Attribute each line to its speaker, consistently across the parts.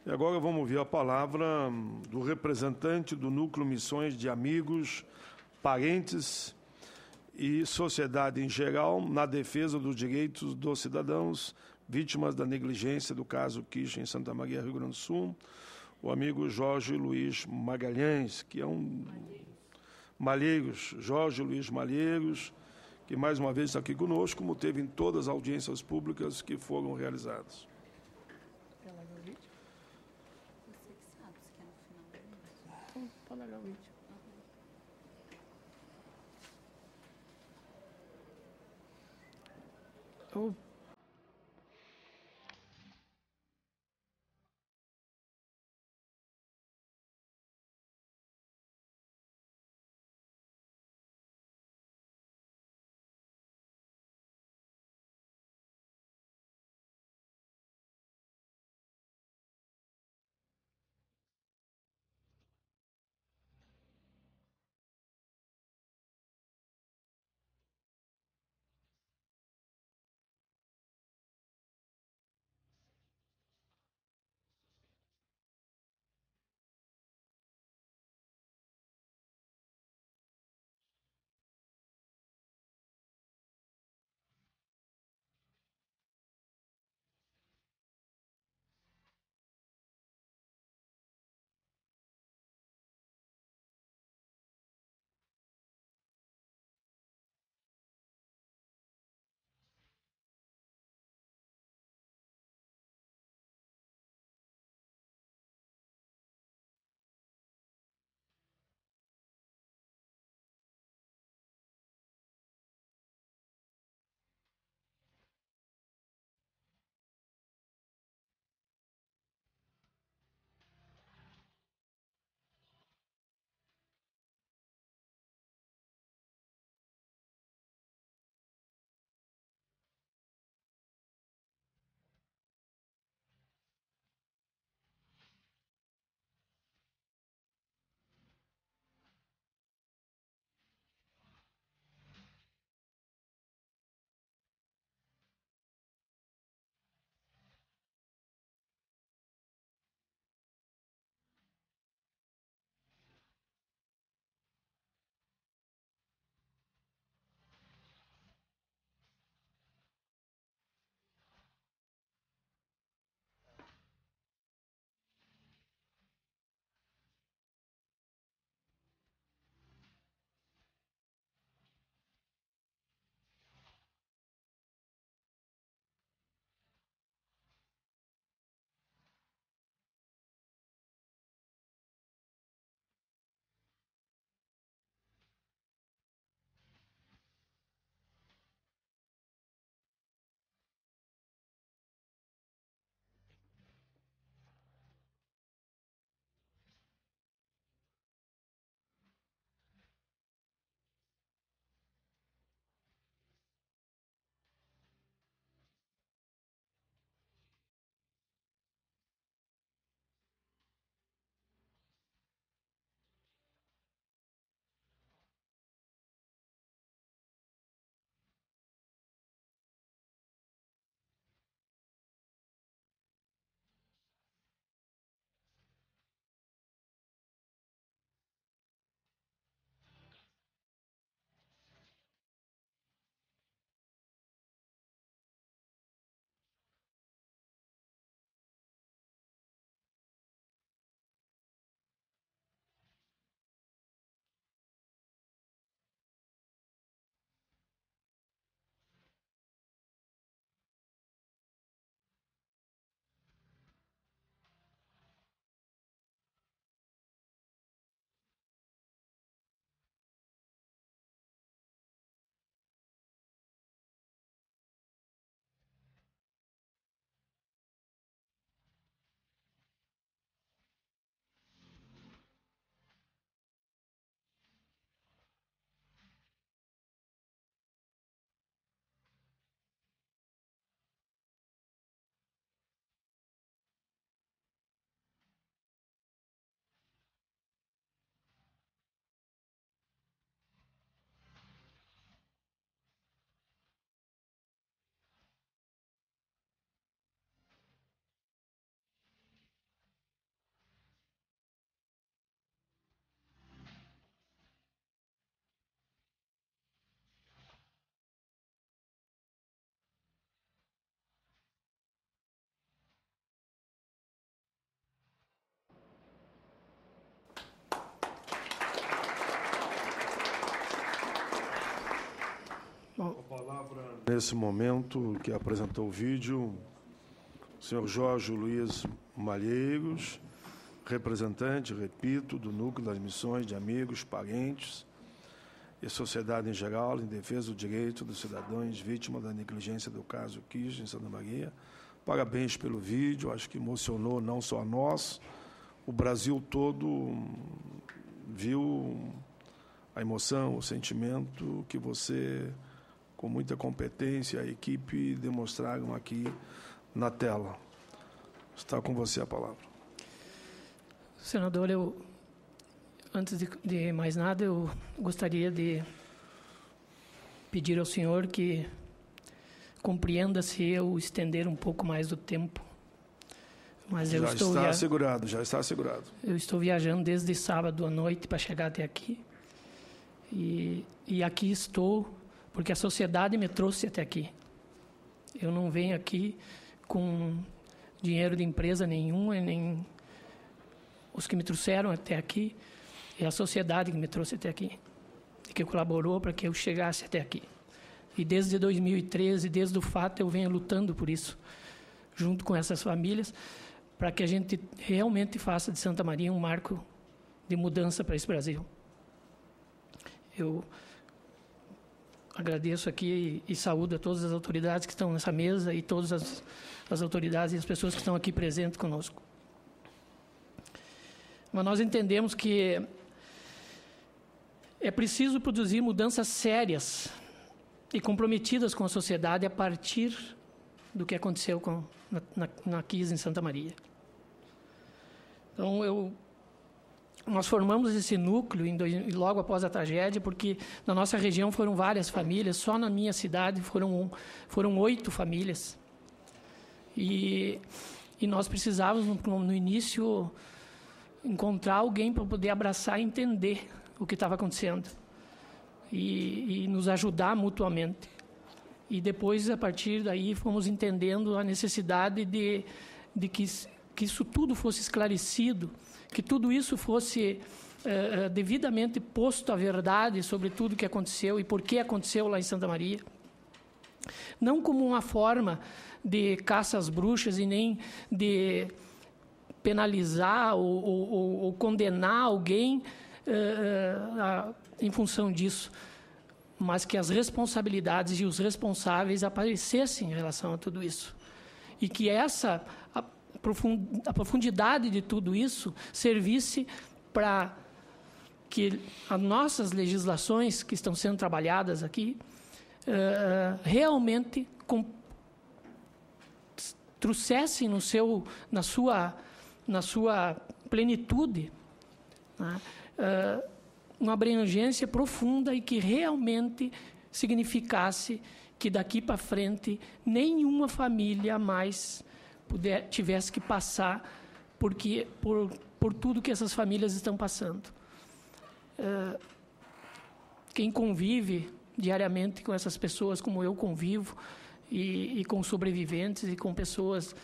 Speaker 1: E agora vamos ouvir a palavra do representante do Núcleo Missões de Amigos, Parentes e Sociedade em geral na defesa dos direitos dos cidadãos vítimas da negligência do caso Kish em Santa Maria, Rio Grande do Sul, o amigo Jorge Luiz Magalhães, que é um... Malheiros, Jorge Luiz Malheiros, que mais uma vez está aqui conosco, como teve em todas as audiências públicas que foram realizadas.
Speaker 2: Pode largar o vídeo. Oh.
Speaker 1: palavra, nesse momento que apresentou o vídeo, o senhor Jorge Luiz Malheiros, representante, repito, do Núcleo das Missões de Amigos, Parentes e Sociedade em Geral, em defesa do direito dos cidadãos vítimas da negligência do caso Kish, em Santa Maria. Parabéns pelo vídeo, acho que emocionou não só a nós, o Brasil todo viu a emoção, o sentimento que você, com muita competência, a equipe demonstraram aqui na tela. Está com você a palavra.
Speaker 2: Senador, antes de mais nada, eu gostaria de pedir ao senhor que compreenda se eu estender um pouco mais do tempo. Mas
Speaker 1: já está assegurado.
Speaker 2: Eu estou viajando desde sábado à noite para chegar até aqui. E aqui estou porque a sociedade me trouxe até aqui. Eu não venho aqui com dinheiro de empresa nenhuma, nem os que me trouxeram até aqui. É a sociedade que me trouxe até aqui, e que colaborou para que eu chegasse até aqui. E desde 2013, desde o fato, eu venho lutando por isso, junto com essas famílias, para que a gente realmente faça de Santa Maria um marco de mudança para esse Brasil. Eu agradeço aqui e saúdo a todas as autoridades que estão nessa mesa e todas as autoridades e as pessoas que estão aqui presentes conosco. Mas nós entendemos que é preciso produzir mudanças sérias e comprometidas com a sociedade a partir do que aconteceu na KIS em Santa Maria. Então, nós formamos esse núcleo logo após a tragédia, porque na nossa região foram várias famílias, só na minha cidade foram 8 famílias. E nós precisávamos, no início, encontrar alguém para poder abraçar e entender o que estava acontecendo e nos ajudar mutuamente. E depois, a partir daí, fomos entendendo a necessidade de que isso tudo fosse esclarecido, que tudo isso fosse devidamente posto à verdade sobre tudo que aconteceu e por que aconteceu lá em Santa Maria. Não como uma forma de caça às bruxas e nem de penalizar ou condenar alguém em função disso, mas que as responsabilidades e os responsáveis aparecessem em relação a tudo isso. E que a profundidade de tudo isso servisse para que as nossas legislações que estão sendo trabalhadas aqui realmente trouxessem na sua plenitude, né, uma abrangência profunda e que realmente significasse que daqui para frente nenhuma família mais tivesse que passar por tudo que essas famílias estão passando. Quem convive diariamente com essas pessoas, como eu convivo, e com sobreviventes e com pessoas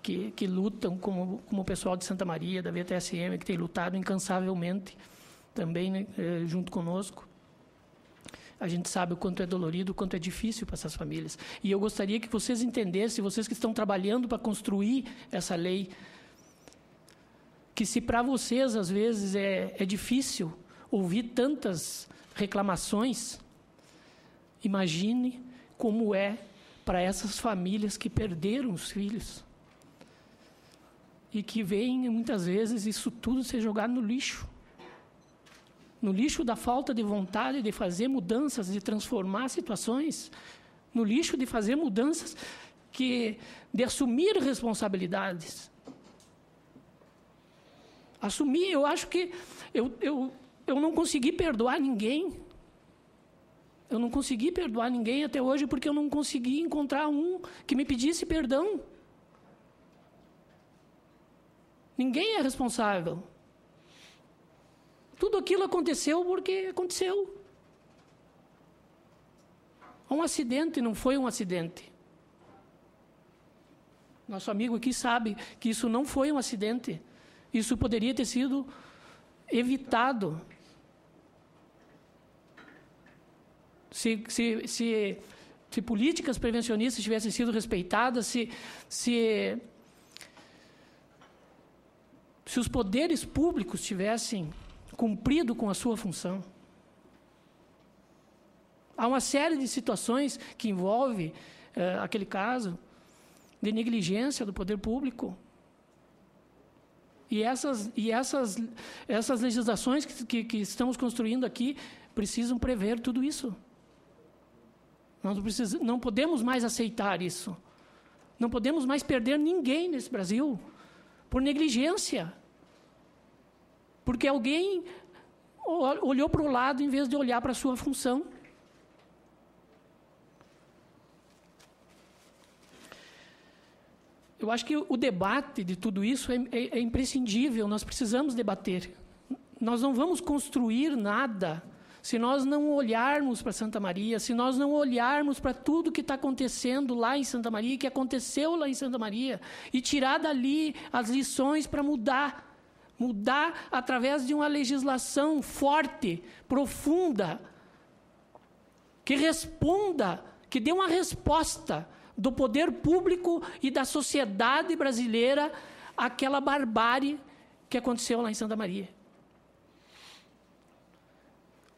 Speaker 2: que lutam, como o pessoal de Santa Maria, da VTSM, que tem lutado incansavelmente também, né, junto conosco. A gente sabe o quanto é dolorido, o quanto é difícil para essas famílias. E eu gostaria que vocês entendessem, vocês que estão trabalhando para construir essa lei, que se para vocês, às vezes, é difícil ouvir tantas reclamações, imagine como é para essas famílias que perderam os filhos e que veem, muitas vezes, isso tudo ser jogado no lixo. No lixo da falta de vontade de fazer mudanças, de transformar situações. No lixo de fazer mudanças, de assumir responsabilidades. Assumir, eu acho que eu não consegui perdoar ninguém. Eu não consegui perdoar ninguém até hoje porque eu não consegui encontrar um que me pedisse perdão. Ninguém é responsável. Tudo aquilo aconteceu porque aconteceu. Um acidente não foi um acidente. Nosso amigo aqui sabe que isso não foi um acidente. Isso poderia ter sido evitado. Se se políticas prevencionistas tivessem sido respeitadas, se os poderes públicos tivessem cumprido com a sua função. Há uma série de situações que envolve aquele caso de negligência do poder público. E essas legislações que estamos construindo aqui precisam prever tudo isso. Nós não podemos mais aceitar isso. Não podemos mais perder ninguém nesse Brasil por negligência. Porque alguém olhou para o lado em vez de olhar para a sua função. Eu acho que o debate de tudo isso é imprescindível, nós precisamos debater. Nós não vamos construir nada se nós não olharmos para Santa Maria, se nós não olharmos para tudo que está acontecendo lá em Santa Maria, que aconteceu lá em Santa Maria, e tirar dali as lições para mudar através de uma legislação forte, profunda, que responda, que dê uma resposta do poder público e da sociedade brasileira àquela barbárie que aconteceu lá em Santa Maria.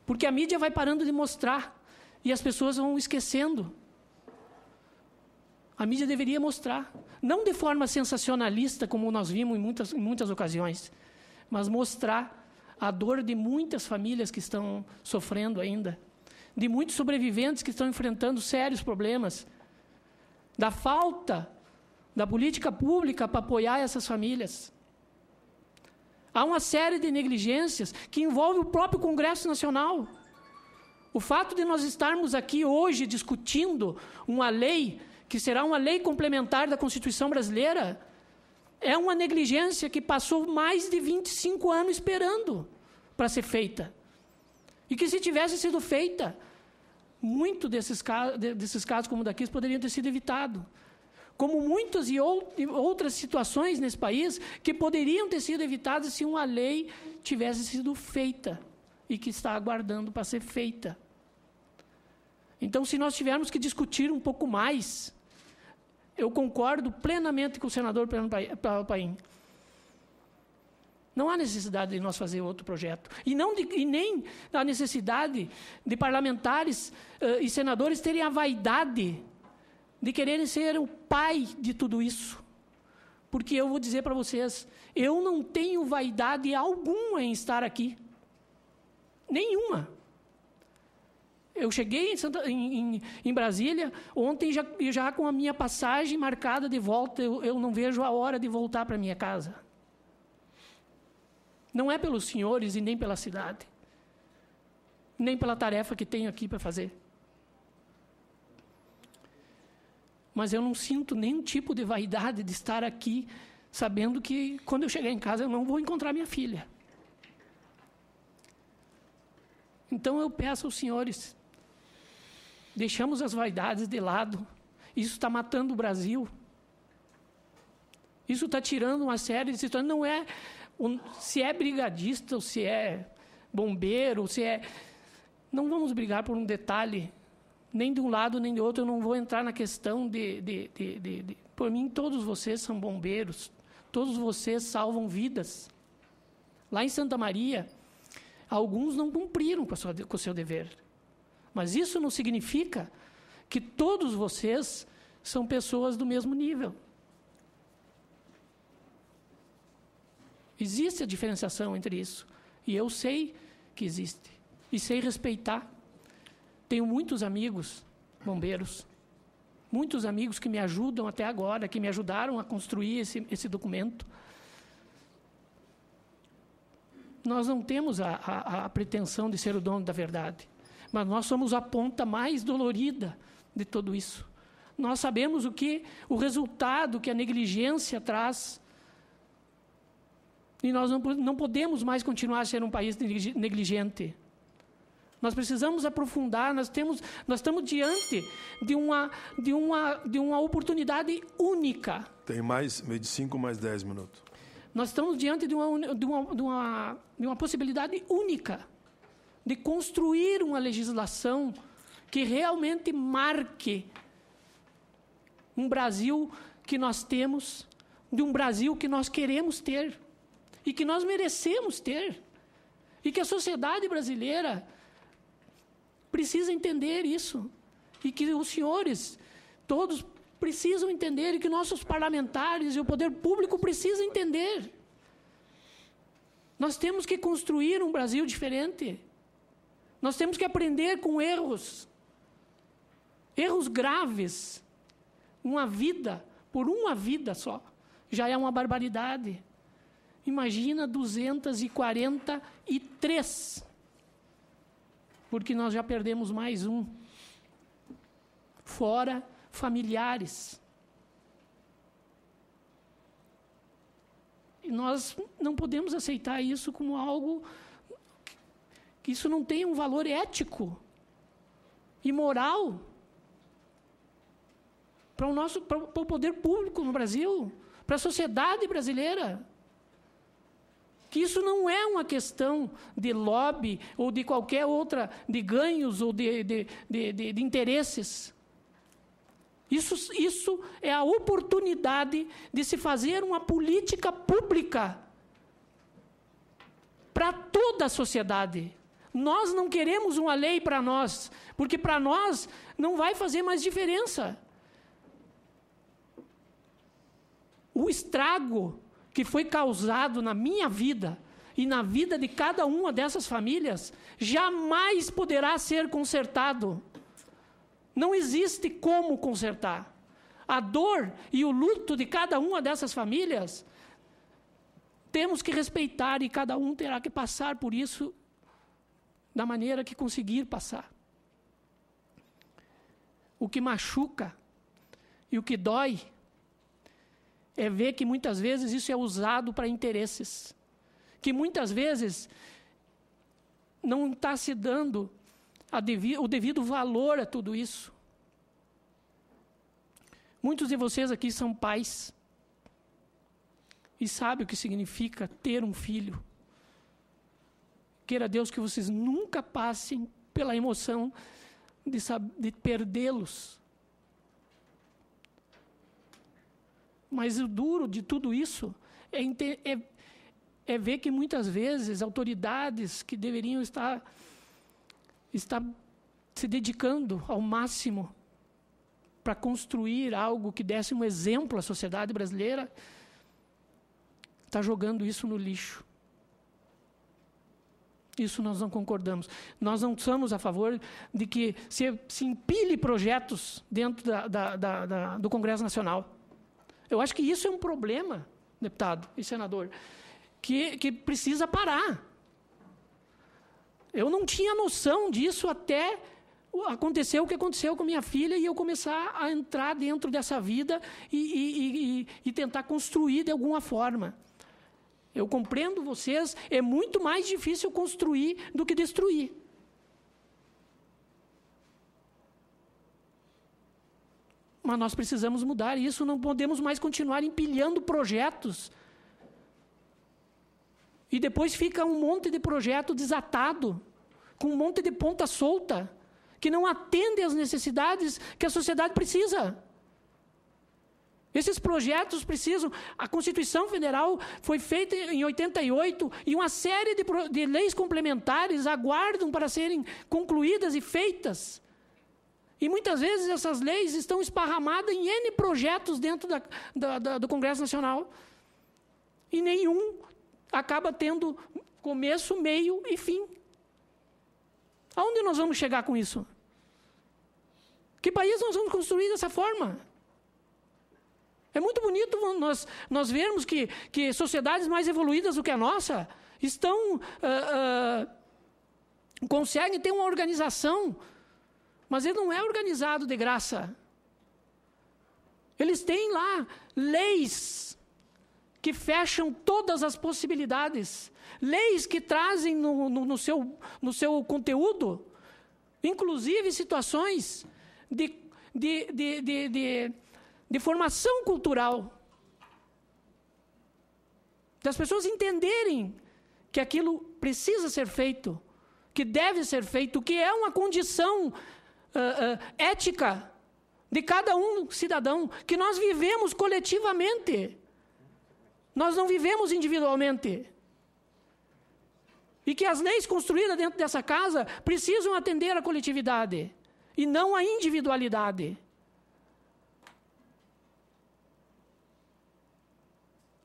Speaker 2: Porque a mídia vai parando de mostrar e as pessoas vão esquecendo. A mídia deveria mostrar, não de forma sensacionalista, como nós vimos em muitas ocasiões, mas mostrar a dor de muitas famílias que estão sofrendo ainda, de muitos sobreviventes que estão enfrentando sérios problemas, da falta da política pública para apoiar essas famílias. Há uma série de negligências que envolve o próprio Congresso Nacional. O fato de nós estarmos aqui hoje discutindo uma lei, que será uma lei complementar da Constituição brasileira, é uma negligência que passou mais de 25 anos esperando para ser feita. E que, se tivesse sido feita, muito desses casos como daqui poderiam ter sido evitados. Como muitas e outras situações nesse país que poderiam ter sido evitadas se uma lei tivesse sido feita e que está aguardando para ser feita. Então, se nós tivermos que discutir um pouco mais, eu concordo plenamente com o senador Paim. Não há necessidade de nós fazer outro projeto. E nem a necessidade de parlamentares e senadores terem a vaidade de quererem ser o pai de tudo isso. Porque eu vou dizer para vocês, eu não tenho vaidade alguma em estar aqui. Nenhuma. Eu cheguei em Brasília, ontem já com a minha passagem marcada de volta, eu não vejo a hora de voltar para a minha casa. Não é pelos senhores e nem pela cidade, nem pela tarefa que tenho aqui para fazer. Mas eu não sinto nenhum tipo de vaidade de estar aqui, sabendo que quando eu chegar em casa eu não vou encontrar minha filha. Então eu peço aos senhores, deixamos as vaidades de lado. Isso está matando o Brasil. Isso está tirando uma série de situações. Não é se é brigadista ou se é bombeiro, ou se é... Não vamos brigar por um detalhe, nem de um lado nem de outro. Eu não vou entrar na questão Por mim, todos vocês são bombeiros, todos vocês salvam vidas. Lá em Santa Maria, alguns não cumpriram com o seu dever. Mas isso não significa que todos vocês são pessoas do mesmo nível. Existe a diferenciação entre isso. E eu sei que existe. E sei respeitar. Tenho muitos amigos bombeiros. Muitos amigos que me ajudam até agora, que me ajudaram a construir esse documento. Nós não temos a pretensão de ser o dono da verdade. Mas nós somos a ponta mais dolorida de tudo isso. Nós sabemos o resultado que a negligência traz. E nós não podemos mais continuar a ser um país negligente. Nós precisamos aprofundar, nós estamos diante de uma oportunidade única.
Speaker 1: Tem meio de 5 mais 10 minutos.
Speaker 2: Nós estamos diante de uma possibilidade única de construir uma legislação que realmente marque um Brasil que nós temos, de um Brasil que nós queremos ter e que nós merecemos ter. E que a sociedade brasileira precisa entender isso. E que os senhores, todos, precisam entender, e que nossos parlamentares e o poder público precisam entender. Nós temos que construir um Brasil diferente. Nós temos que aprender com erros graves. Uma vida, por uma vida só, já é uma barbaridade. Imagina 243, porque nós já perdemos mais um. Fora familiares. E nós não podemos aceitar isso como algo que isso não tem um valor ético e moral para o poder público no Brasil, para a sociedade brasileira. Que isso não é uma questão de lobby ou de qualquer outra, de ganhos ou de interesses. Isso é a oportunidade de se fazer uma política pública para toda a sociedade. Nós não queremos uma lei para nós, porque para nós não vai fazer mais diferença. O estrago que foi causado na minha vida e na vida de cada uma dessas famílias jamais poderá ser consertado. Não existe como consertar. A dor e o luto de cada uma dessas famílias, temos que respeitar, e cada um terá que passar por isso da maneira que conseguir passar. O que machuca e o que dói é ver que muitas vezes isso é usado para interesses, que muitas vezes não está se dando o devido valor a tudo isso. Muitos de vocês aqui são pais e sabem o que significa ter um filho. Queira Deus que vocês nunca passem pela emoção de perdê-los. Mas o duro de tudo isso é ver que muitas vezes autoridades que deveriam estar se dedicando ao máximo para construir algo que desse um exemplo à sociedade brasileira, está jogando isso no lixo. Isso nós não concordamos. Nós não somos a favor de que se empilhe projetos dentro do Congresso Nacional. Eu acho que isso é um problema, deputado e senador, que precisa parar. Eu não tinha noção disso até acontecer o que aconteceu com minha filha e eu começar a entrar dentro dessa vida e tentar construir de alguma forma. Eu compreendo vocês, é muito mais difícil construir do que destruir. Mas nós precisamos mudar isso, não podemos mais continuar empilhando projetos. E depois fica um monte de projeto desatado, com um monte de ponta solta, que não atende às necessidades que a sociedade precisa. Esses projetos precisam... A Constituição Federal foi feita em 88 e uma série de leis complementares aguardam para serem concluídas e feitas. E muitas vezes essas leis estão esparramadas em N projetos dentro do Congresso Nacional. E nenhum acaba tendo começo, meio e fim. Aonde nós vamos chegar com isso? Que país nós vamos construir dessa forma? É muito bonito nós vermos que sociedades mais evoluídas do que a nossa conseguem ter uma organização, mas ele não é organizado de graça. Eles têm lá leis que fecham todas as possibilidades, leis que trazem no seu conteúdo, inclusive situações de formação cultural, das pessoas entenderem que aquilo precisa ser feito, que deve ser feito, que é uma condição ética de cada um cidadão, que nós vivemos coletivamente. Nós não vivemos individualmente. E que as leis construídas dentro dessa casa precisam atender a coletividade e não a individualidade.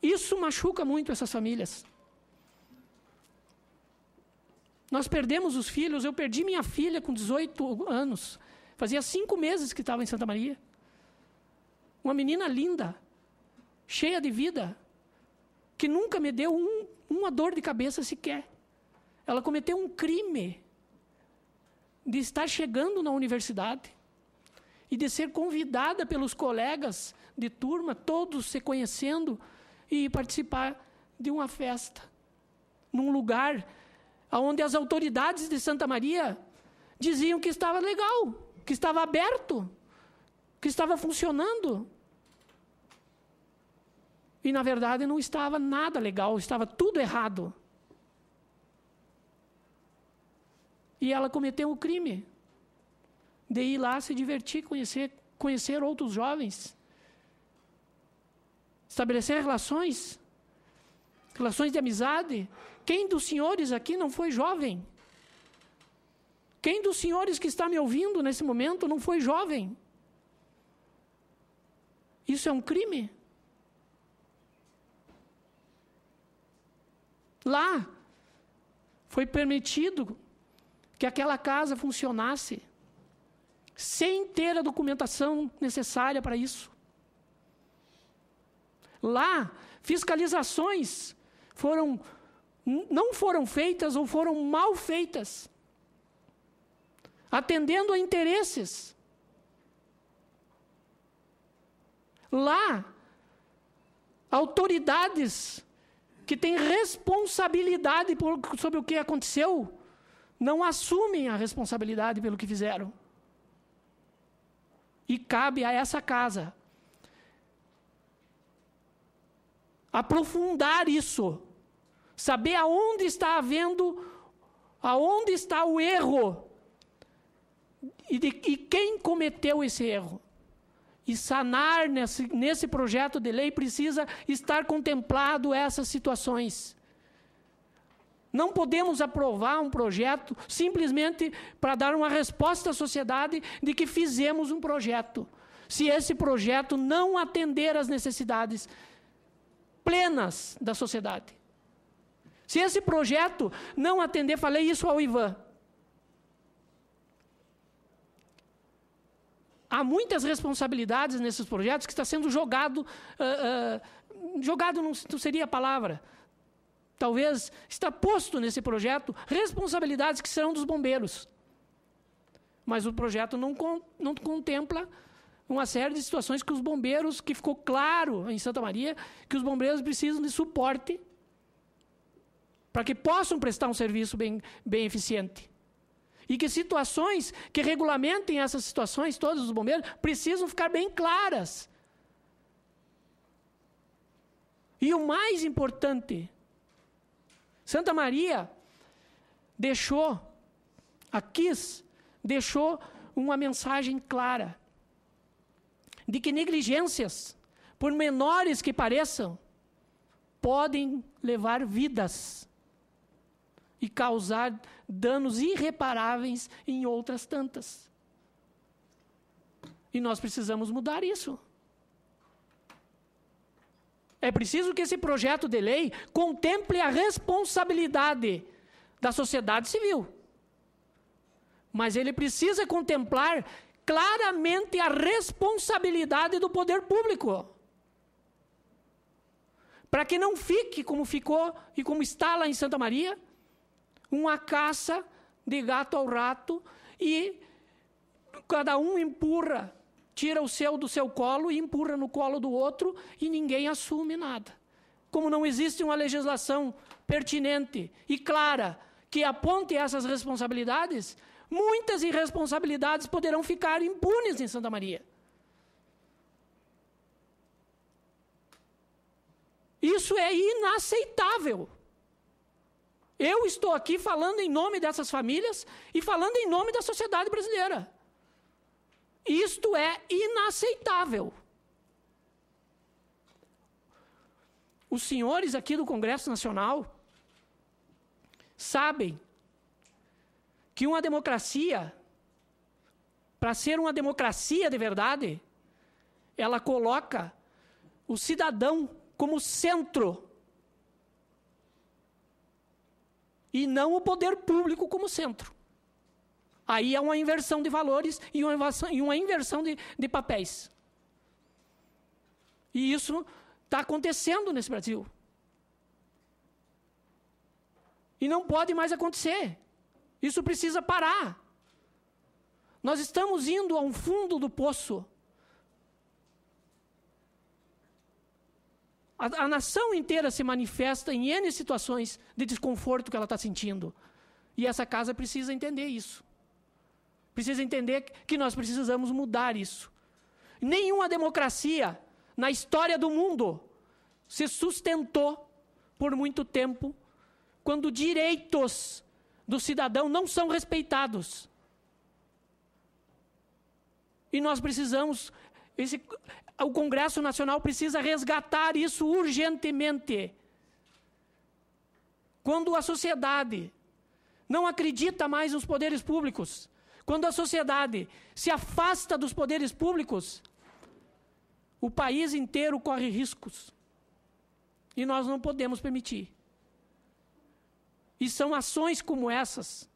Speaker 2: Isso machuca muito essas famílias. Nós perdemos os filhos. Eu perdi minha filha com 18 anos. Fazia 5 meses que estava em Santa Maria. Uma menina linda, cheia de vida, que nunca me deu uma dor de cabeça sequer. Ela cometeu um crime de estar chegando na universidade e de ser convidada pelos colegas de turma, todos se conhecendo, e participar de uma festa num lugar onde as autoridades de Santa Maria diziam que estava legal, que estava aberto, que estava funcionando. E, na verdade, não estava nada legal, estava tudo errado. E ela cometeu um crime de ir lá se divertir, conhecer outros jovens, estabelecer relações de amizade. Quem dos senhores aqui não foi jovem? Quem dos senhores que está me ouvindo nesse momento não foi jovem? Isso é um crime? Lá foi permitido que aquela casa funcionasse sem ter a documentação necessária para isso. Lá, fiscalizações não foram feitas ou foram mal feitas, atendendo a interesses. Lá, autoridades que têm responsabilidade sobre o que aconteceu, não assumem a responsabilidade pelo que fizeram. E cabe a essa casa aprofundar isso, saber aonde está o erro e quem cometeu esse erro. E sanar nesse projeto de lei precisa estar contemplado essas situações. Não podemos aprovar um projeto simplesmente para dar uma resposta à sociedade de que fizemos um projeto, se esse projeto não atender às necessidades plenas da sociedade. Se esse projeto não atender, falei isso ao Ivan, há muitas responsabilidades nesses projetos que está sendo jogado não seria a palavra, talvez está posto nesse projeto responsabilidades que serão dos bombeiros. Mas o projeto não contempla uma série de situações que os bombeiros, que ficou claro em Santa Maria, que os bombeiros precisam de suporte para que possam prestar um serviço bem eficiente. E que situações que regulamentem essas situações, todos os bombeiros, precisam ficar bem claras. E o mais importante, Santa Maria deixou uma mensagem clara de que negligências, por menores que pareçam, podem levar vidas e causar danos irreparáveis em outras tantas. E nós precisamos mudar isso. É preciso que esse projeto de lei contemple a responsabilidade da sociedade civil. Mas ele precisa contemplar claramente a responsabilidade do poder público. Para que não fique como ficou e como está lá em Santa Maria, uma caça de gato ao rato e cada um tira o seu do seu colo e empurra no colo do outro e ninguém assume nada. Como não existe uma legislação pertinente e clara que aponte essas responsabilidades, muitas irresponsabilidades poderão ficar impunes em Santa Maria. Isso é inaceitável. Eu estou aqui falando em nome dessas famílias e falando em nome da sociedade brasileira. Isto é inaceitável. Os senhores aqui do Congresso Nacional sabem que uma democracia, para ser uma democracia de verdade, ela coloca o cidadão como centro e não o poder público como centro. Aí é uma inversão de valores e uma inversão de papéis. E isso está acontecendo nesse Brasil. E não pode mais acontecer. Isso precisa parar. Nós estamos indo a um fundo do poço. A nação inteira se manifesta em N situações de desconforto que ela está sentindo. E essa casa precisa entender isso. Precisa entender que nós precisamos mudar isso. Nenhuma democracia na história do mundo se sustentou por muito tempo quando direitos do cidadão não são respeitados. E nós precisamos, o Congresso Nacional precisa resgatar isso urgentemente. Quando a sociedade não acredita mais nos poderes públicos, quando a sociedade se afasta dos poderes públicos, o país inteiro corre riscos. E nós não podemos permitir. E são ações como essas,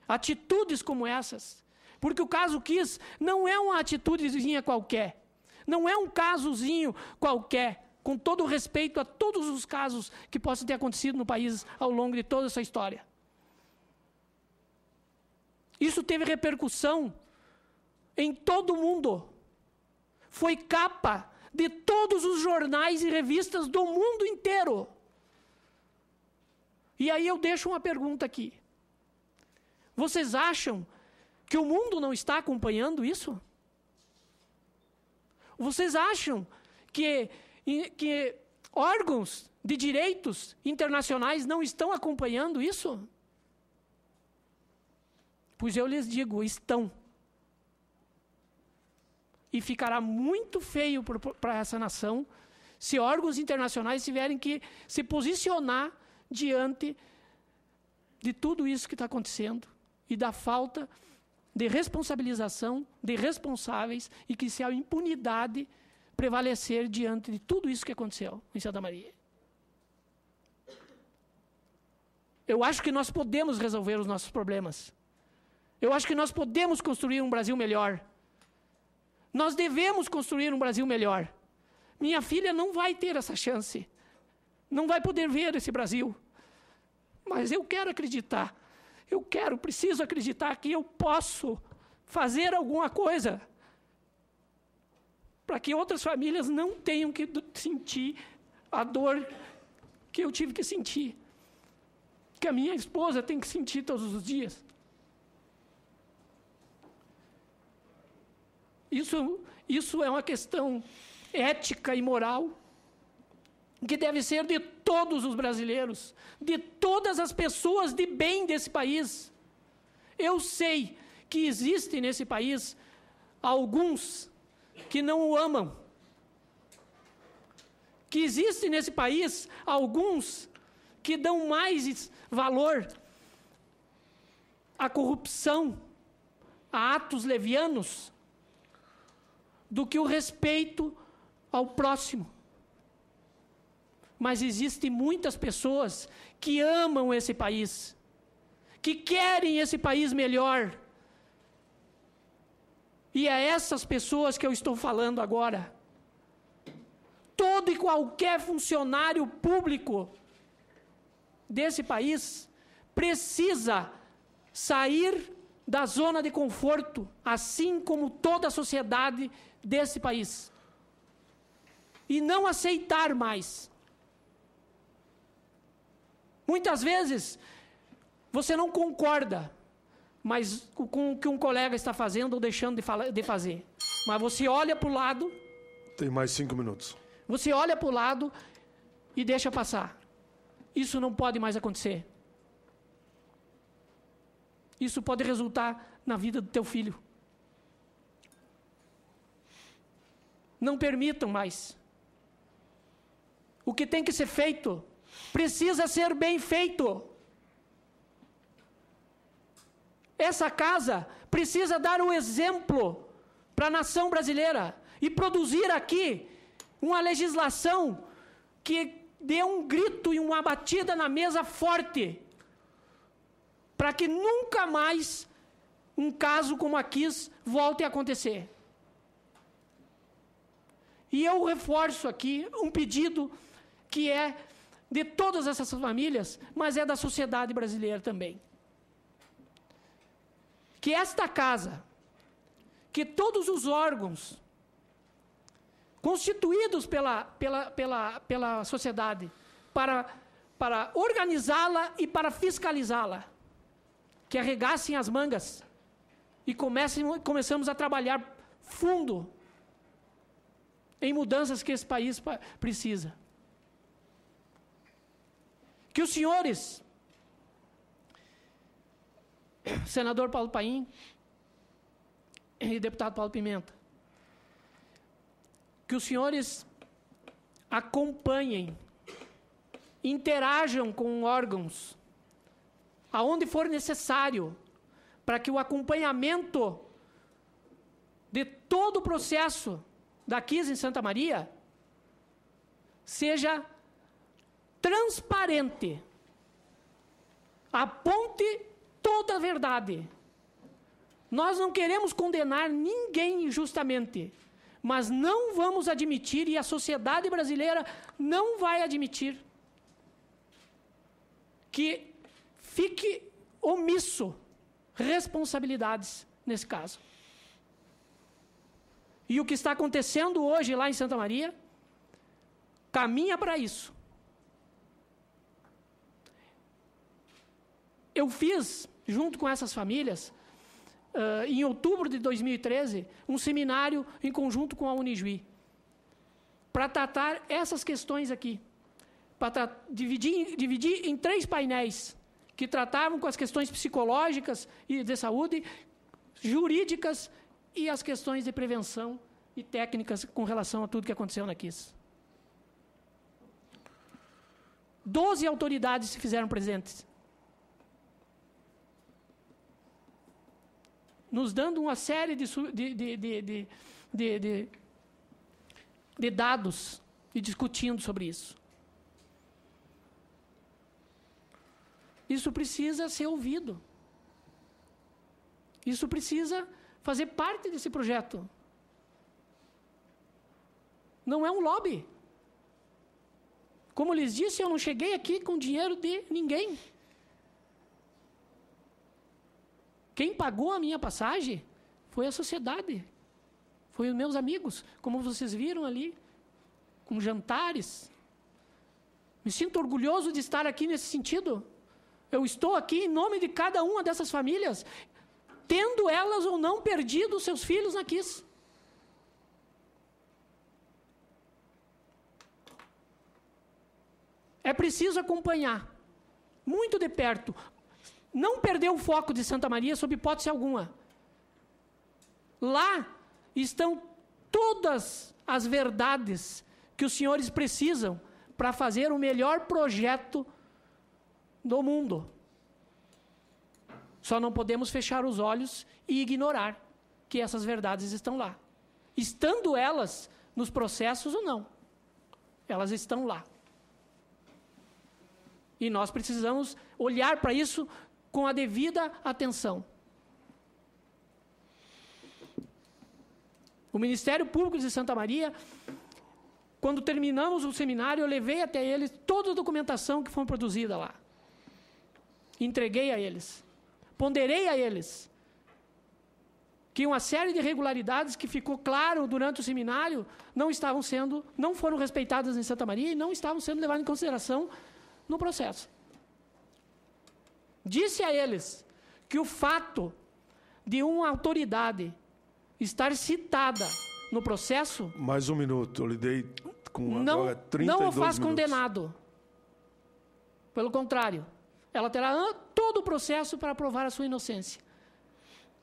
Speaker 2: atitudes como essas, porque o caso Kiss não é uma atitudezinha qualquer, não é um casozinho qualquer, com todo o respeito a todos os casos que possam ter acontecido no país ao longo de toda essa história. Isso teve repercussão em todo o mundo. Foi capa de todos os jornais e revistas do mundo inteiro. E aí eu deixo uma pergunta aqui. Vocês acham que o mundo não está acompanhando isso? Vocês acham que órgãos de direitos internacionais não estão acompanhando isso? Pois eu lhes digo, estão. E ficará muito feio para essa nação se órgãos internacionais tiverem que se posicionar diante de tudo isso que está acontecendo e da falta de responsabilização de responsáveis e que se a impunidade prevalecer diante de tudo isso que aconteceu em Santa Maria. Eu acho que nós podemos resolver os nossos problemas. Eu acho que nós podemos construir um Brasil melhor. Nós devemos construir um Brasil melhor. Minha filha não vai ter essa chance. Não vai poder ver esse Brasil. Mas eu quero acreditar. Preciso acreditar que eu posso fazer alguma coisa para que outras famílias não tenham que sentir a dor que eu tive que sentir. Que a minha esposa tem que sentir todos os dias. Isso é uma questão ética e moral que deve ser de todos os brasileiros, de todas as pessoas de bem desse país. Eu sei que existem nesse país alguns que não o amam, que existem nesse país alguns que dão mais valor à corrupção, a atos levianos, do que o respeito ao próximo. Mas existem muitas pessoas que amam esse país, que querem esse país melhor. E é essas pessoas que eu estou falando agora. Todo e qualquer funcionário público desse país precisa sair da zona de conforto, assim como toda a sociedade desse país. E não aceitar mais. Muitas vezes, você não concorda com o que um colega está fazendo ou deixando de fazer. Mas você olha para o lado...
Speaker 1: Tem mais 5 minutos.
Speaker 2: Você olha para o lado e deixa passar. Isso não pode mais acontecer. Isso pode resultar na vida do teu filho. não permitam mais. O que tem que ser feito precisa ser bem feito. Essa casa precisa dar um exemplo para a nação brasileira e produzir aqui uma legislação que dê um grito e uma batida na mesa forte, para que nunca mais um caso como aqui volte a acontecer. E eu reforço aqui um pedido que é de todas essas famílias, mas é da sociedade brasileira também. Que esta casa, que todos os órgãos constituídos pela sociedade para organizá-la e para fiscalizá-la, que arregassem as mangas e começamos a trabalhar fundo em mudanças que esse país precisa. Que os senhores, senador Paulo Paim e deputado Paulo Pimenta, que os senhores acompanhem, interajam com órgãos, aonde for necessário, para que o acompanhamento de todo o processo da KIS em Santa Maria seja transparente, aponte toda a verdade. Nós não queremos condenar ninguém injustamente, mas não vamos admitir, e a sociedade brasileira não vai admitir, que fique omisso responsabilidades nesse caso. E o que está acontecendo hoje lá em Santa Maria caminha para isso. Eu fiz, junto com essas famílias, em outubro de 2013, um seminário em conjunto com a Unijuí, para tratar essas questões aqui, para dividir em 3 painéis, que tratavam com as questões psicológicas e de saúde, jurídicas e as questões de prevenção e técnicas com relação a tudo que aconteceu na KIS. 12 autoridades se fizeram presentes, nos dando uma série de dados e discutindo sobre isso. Isso precisa ser ouvido. Isso precisa fazer parte desse projeto. Não é um lobby. Como lhes disse, eu não cheguei aqui com dinheiro de ninguém. Quem pagou a minha passagem foi a sociedade, foi os meus amigos, como vocês viram ali, com jantares. Me sinto orgulhoso de estar aqui nesse sentido. Eu estou aqui em nome de cada uma dessas famílias, tendo elas ou não perdido seus filhos na KIS. É preciso acompanhar, muito de perto, não perder o foco de Santa Maria sob hipótese alguma. Lá estão todas as verdades que os senhores precisam para fazer o melhor projeto do mundo. Só não podemos fechar os olhos e ignorar que essas verdades estão lá. Estando elas nos processos ou não, elas estão lá. E nós precisamos olhar para isso com a devida atenção. O Ministério Público de Santa Maria, quando terminamos o seminário, eu levei até eles toda a documentação que foi produzida lá. Entreguei a eles. Ponderei a eles que uma série de irregularidades que ficou claro durante o seminário não foram respeitadas em Santa Maria e não estavam sendo levadas em consideração no processo. Disse a eles que o fato de uma autoridade estar citada no processo...
Speaker 1: Mais um minuto, eu lhe dei com agora 32
Speaker 2: não o faz
Speaker 1: minutos.
Speaker 2: Condenado. Pelo contrário, ela terá todo o processo para provar a sua inocência.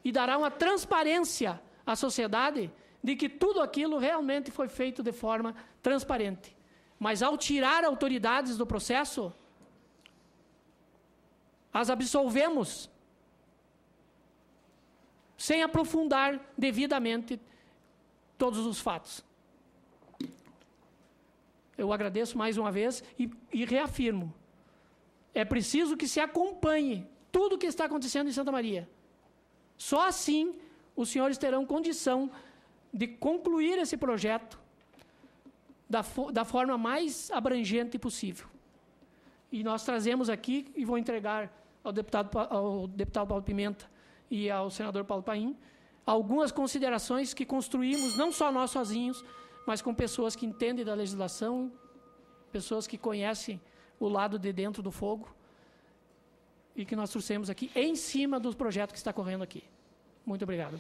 Speaker 2: E dará uma transparência à sociedade de que tudo aquilo realmente foi feito de forma transparente. Mas ao tirar autoridades do processo, as absolvemos, sem aprofundar devidamente todos os fatos. Eu agradeço mais uma vez e reafirmo. É preciso que se acompanhe tudo o que está acontecendo em Santa Maria. Só assim os senhores terão condição de concluir esse projeto da forma mais abrangente possível. E nós trazemos aqui, e vou entregar ao deputado Paulo Pimenta e ao senador Paulo Paim, algumas considerações que construímos, não só nós sozinhos, mas com pessoas que entendem da legislação, pessoas que conhecem o lado de dentro do fogo, e que nós trouxemos aqui em cima do projeto que está correndo aqui. Muito obrigado.